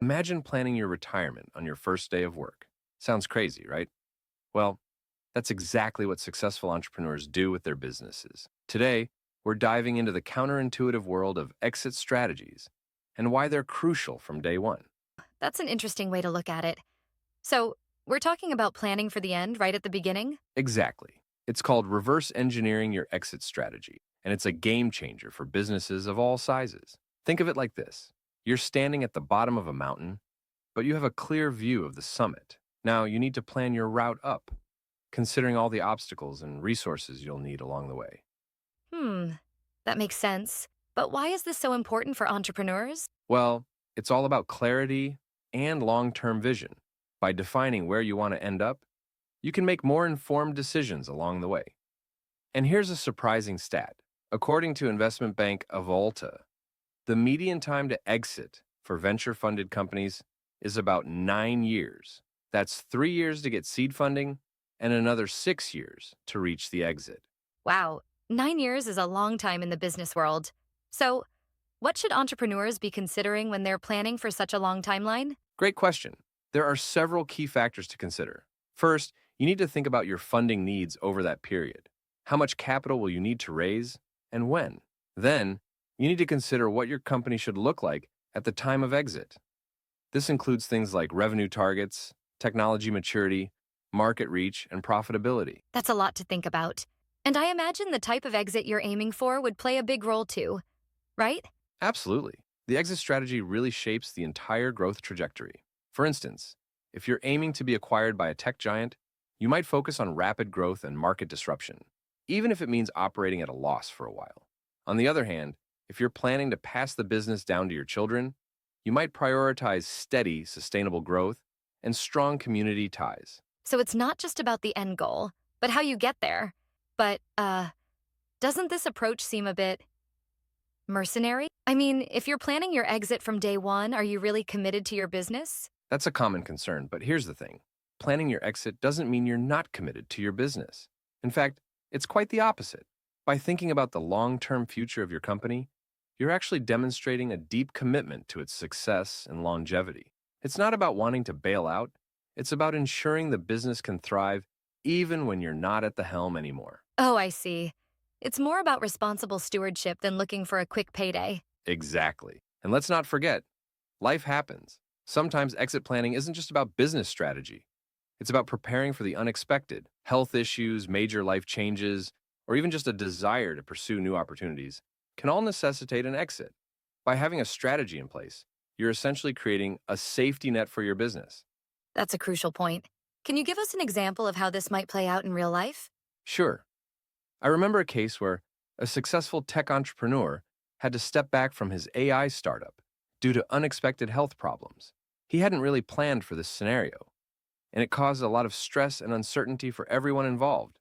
Imagine planning your retirement on your first day of work. Sounds crazy, right? Well, that's exactly what successful entrepreneurs do with their businesses. Today, we're diving into the counterintuitive world of exit strategies and why they're crucial from day one. That's an interesting way to look at it. So, we're talking about planning for the end right at the beginning? Exactly. It's called reverse engineering your exit strategy, and it's a game changer for businesses of all sizes. Think of it like this: you're standing at the bottom of a mountain, but you have a clear view of the summit. Now, you need to plan your route up, considering all the obstacles and resources you'll need along the way. Hmm, that makes sense. But why is this so important for entrepreneurs? Well, it's all about clarity and long term vision. By defining where you want to end up, you can make more informed decisions along the way. And here's a surprising stat. According to investment bank Avolta, the median time to exit for venture funded companies is about 9 years. That's 3 years to get seed funding and another 6 years to reach the exit. Wow, 9 years is a long time in the business world. So, what should entrepreneurs be considering when they're planning for such a long timeline? Great question. There are several key factors to consider. First, you need to think about your funding needs over that period. How much capital will you need to raise and when? Then, you need to consider what your company should look like at the time of exit. This includes things like revenue targets, technology maturity, market reach, and profitability. That's a lot to think about. And I imagine the type of exit you're aiming for would play a big role too, right? Absolutely. The exit strategy really shapes the entire growth trajectory. For instance, if you're aiming to be acquired by a tech giant, you might focus on rapid growth and market disruption, even if it means operating at a loss for a while. On the other hand, if you're planning to pass the business down to your children, you might prioritize steady, sustainable growth and strong community ties. So it's not just about the end goal, but how you get there. But, doesn't this approach seem a bit mercenary? I mean, if you're planning your exit from day one, are you really committed to your business? That's a common concern, but here's the thing. Planning your exit doesn't mean you're not committed to your business. In fact, it's quite the opposite. By thinking about the long-term future of your company, you're actually demonstrating a deep commitment to its success and longevity. It's not about wanting to bail out, it's about ensuring the business can thrive even when you're not at the helm anymore. Oh, I see. It's more about responsible stewardship than looking for a quick payday. Exactly. And let's not forget, life happens. Sometimes exit planning isn't just about business strategy. It's about preparing for the unexpected, health issues, major life changes, or even just a desire to pursue new opportunities can all necessitate an exit. By having a strategy in place, you're essentially creating a safety net for your business. That's a crucial point. Can you give us an example of how this might play out in real life? Sure, I remember a case where a successful tech entrepreneur had to step back from his AI startup due to unexpected health problems. He hadn't really planned for this scenario, and it caused a lot of stress and uncertainty for everyone involved: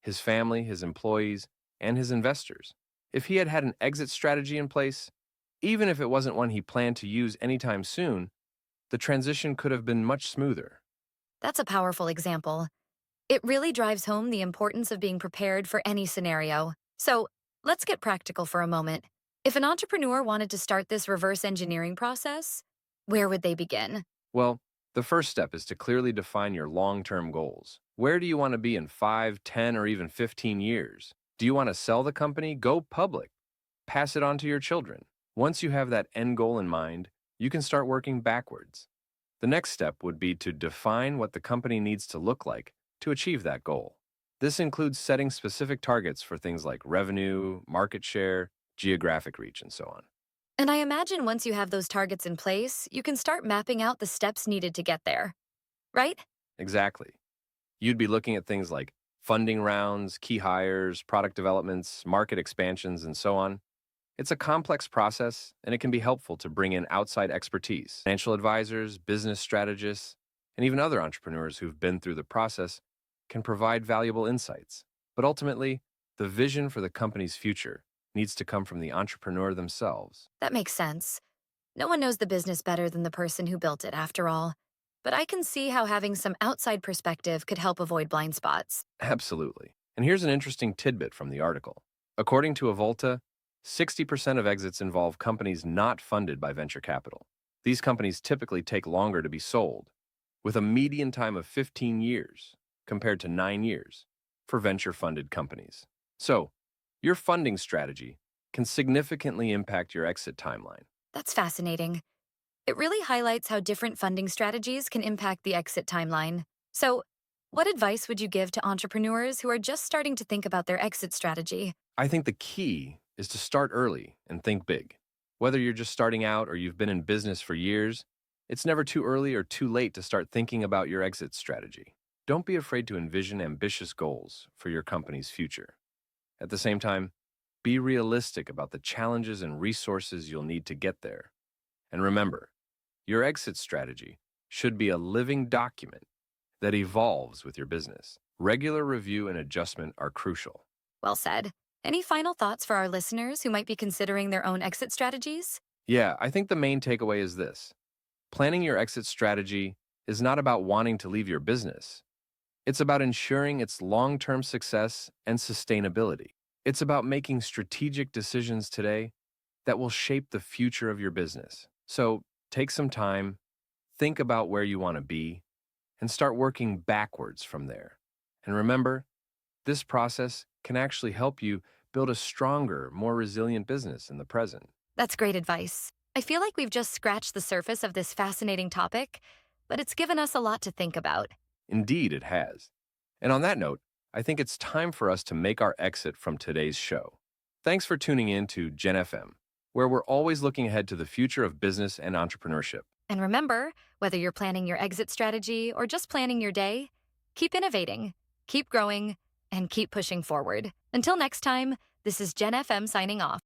his family, his employees, and his investors. If he had had an exit strategy in place, even if it wasn't one he planned to use anytime soon, the transition could have been much smoother. That's a powerful example. It really drives home the importance of being prepared for any scenario. So, let's get practical for a moment. If an entrepreneur wanted to start this reverse engineering process, where would they begin? Well, the first step is to clearly define your long-term goals. Where do you want to be in 5, 10, or even 15 years? Do you want to sell the company? Go public. Pass it on to your children. Once you have that end goal in mind, you can start working backwards. The next step would be to define what the company needs to look like to achieve that goal. This includes setting specific targets for things like revenue, market share, geographic reach, and so on. And I imagine once you have those targets in place, you can start mapping out the steps needed to get there, right? Exactly. You'd be looking at things like funding rounds, key hires, product developments, market expansions, and so on. It's a complex process, and it can be helpful to bring in outside expertise, financial advisors, business strategists, and even other entrepreneurs who've been through the process can provide valuable insights. But ultimately, the vision for the company's future needs to come from the entrepreneur themselves. That makes sense. No one knows the business better than the person who built it, after all. But I can see how having some outside perspective could help avoid blind spots. Absolutely. And here's an interesting tidbit from the article. According to Avolta, 60% of exits involve companies not funded by venture capital. These companies typically take longer to be sold, with a median time of 15 years compared to 9 years for venture-funded companies. So, your funding strategy can significantly impact your exit timeline. That's fascinating. It really highlights how different funding strategies can impact the exit timeline. So, what advice would you give to entrepreneurs who are just starting to think about their exit strategy? I think the key is to start early and think big. Whether you're just starting out or you've been in business for years, it's never too early or too late to start thinking about your exit strategy. Don't be afraid to envision ambitious goals for your company's future. At the same time, be realistic about the challenges and resources you'll need to get there. And remember, your exit strategy should be a living document that evolves with your business. Regular review and adjustment are crucial. Well said. Any final thoughts for our listeners who might be considering their own exit strategies? Yeah, I think the main takeaway is this. Planning your exit strategy is not about wanting to leave your business. It's about ensuring its long-term success and sustainability. It's about making strategic decisions today that will shape the future of your business. So take some time, think about where you want to be, and start working backwards from there. And remember, this process can actually help you build a stronger, more resilient business in the present. That's great advice. I feel like we've just scratched the surface of this fascinating topic, but it's given us a lot to think about. Indeed, it has. And on that note, I think it's time for us to make our exit from today's show. Thanks for tuning in to Gen FM, where we're always looking ahead to the future of business and entrepreneurship. And remember, whether you're planning your exit strategy or just planning your day, keep innovating, keep growing, and keep pushing forward. Until next time, this is Gen FM signing off.